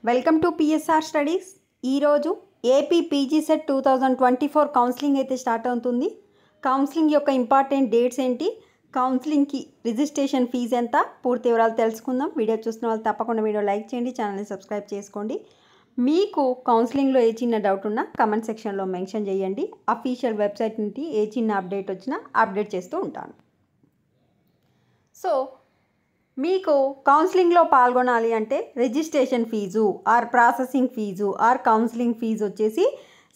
Welcome to PSR studies. ఈరోజు AP PG set 2024 counselling అయితే start అవుతుంది. కౌన్సిలింగ్ యొక్క ఇంపార్టెంట్ డేట్స్ ఏంటి, కౌన్సిలింగ్కి రిజిస్ట్రేషన్ ఫీజు ఎంత, పూర్తి వివరాలు తెలుసుకుందాం. వీడియో చూస్తున్న వాళ్ళు తప్పకుండా వీడియో లైక్ చేయండి, ఛానల్ని సబ్స్క్రైబ్ చేసుకోండి. మీకు కౌన్సిలింగ్లో ఏ చిన్న డౌట్ ఉన్నా కమెంట్ సెక్షన్లో మెన్షన్ చేయండి. అఫీషియల్ వెబ్సైట్ నుండి ఏ చిన్న అప్డేట్ వచ్చినా అప్డేట్ చేస్తూ ఉంటాను. సో మీకు కౌన్సిలింగ్లో పాల్గొనాలి అంటే registration fee or processing fee or counselling fee వచ్చేసి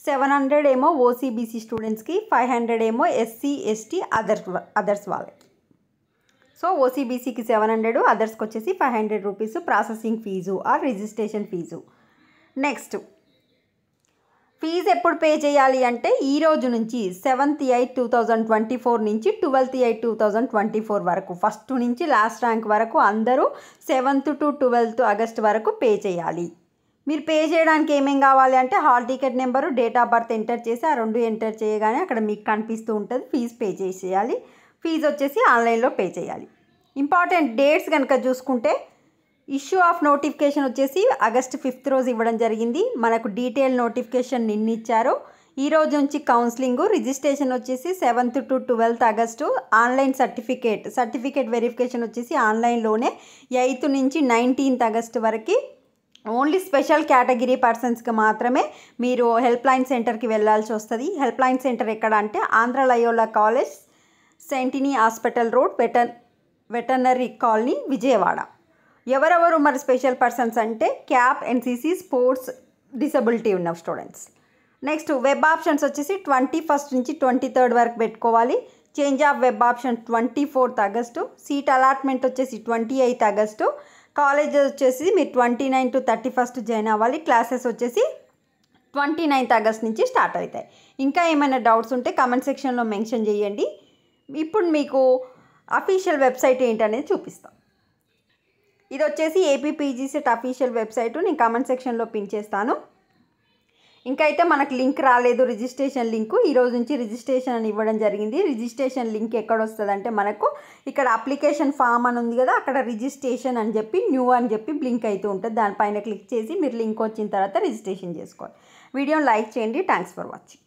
700 ఏమో ఓసీబీసీ స్టూడెంట్స్కి, 500 ఏమో ఎస్సీ ఎస్టీ అదర్స్ వాళ్ళకి. సో ఓసీబీసీకి 700, అదర్స్కి వచ్చేసి 500 rupees processing fee or registration fee. Next fee ఎప్పుడు పే చేయాలి అంటే ఈ రోజు నుంచి 7th 8 2024 నుంచి 12th 8 2024 వరకు, ఫస్ట్ నుంచి లాస్ట్ ర్యాంక్ వరకు అందరూ 7th to 12th ఆగస్ట్ వరకు పే చేయాలి. మీరు పే చేయడానికి ఏమేం కావాలి అంటే hall ticket number, date of birth enter చేసి ఆ రెండు ఎంటర్ చేయగానే అక్కడ మీకు కనిపిస్తూ ఉంటుంది ఫీజు పే చేసేయాలి. ఫీజు వచ్చేసి ఆన్లైన్లో పే చేయాలి. ఇంపార్టెంట్ డేట్స్ కనుక చూసుకుంటే ఇష్యూ ఆఫ్ నోటిఫికేషన్ వచ్చేసి ఆగస్ట్ 5th రోజు ఇవ్వడం జరిగింది. మనకు డీటెయిల్ నోటిఫికేషన్ నిన్న ఇచ్చారు. ఈ రోజు నుంచి కౌన్సిలింగ్, రిజిస్ట్రేషన్ వచ్చేసి 7th to 12th August. Online certificate verification వచ్చేసి ఆన్లైన్లోనే 8th నుంచి 19th ఆగస్టు వరకు. ఓన్లీ స్పెషల్ కేటగిరీ పర్సన్స్కి మాత్రమే మీరు హెల్ప్ లైన్ సెంటర్కి వెళ్ళాల్సి వస్తుంది. హెల్ప్ లైన్ సెంటర్ ఎక్కడ అంటే Andhra Loyola college, Sentini hospital road, veterinary colony, Vijayawada. ఎవరెవరు మరి స్పెషల్ పర్సన్స్ అంటే క్యాప్, ఎన్సీసీ, స్పోర్ట్స్, డిసబిలిటీ ఉన్న స్టూడెంట్స్. నెక్స్ట్ వెబ్ ఆప్షన్స్ వచ్చేసి 21st నుంచి 23rd వరకు పెట్టుకోవాలి. Change of web option 24th August. Seat allotment వచ్చేసి 28th ఆగస్టు. కాలేజెస్ వచ్చేసి మీరు 29 to 31st జాయిన్ అవ్వాలి. క్లాసెస్ వచ్చేసి 29th ఆగస్ట్ నుంచి స్టార్ట్ అవుతాయి. ఇంకా ఏమైనా డౌట్స్ ఉంటే కామెంట్ సెక్షన్లో మెన్షన్ చేయండి. ఇప్పుడు మీకు అఫీషియల్ వెబ్సైట్ ఏంటనేది చూపిస్తాం. ఇది వచ్చేసి AP PG set official website, నేను కామెంట్ సెక్షన్లో పిన్ చేస్తాను. ఇంకా అయితే మనకు లింక్ రాలేదు, రిజిస్ట్రేషన్ లింకు. ఈరోజు నుంచి రిజిస్ట్రేషన్ అని ఇవ్వడం జరిగింది. రిజిస్ట్రేషన్ లింక్ ఎక్కడ వస్తుంది అంటే మనకు ఇక్కడ అప్లికేషన్ ఫామ్ అని ఉంది కదా, అక్కడ రిజిస్ట్రేషన్ అని చెప్పి న్యూ అని చెప్పి బ్లింక్ అవుతూ ఉంటుంది. దానిపైన క్లిక్ చేసి మీరు లింక్ వచ్చిన తర్వాత రిజిస్ట్రేషన్ చేసుకోవాలి. వీడియోని లైక్ చేయండి. Thanks for watching.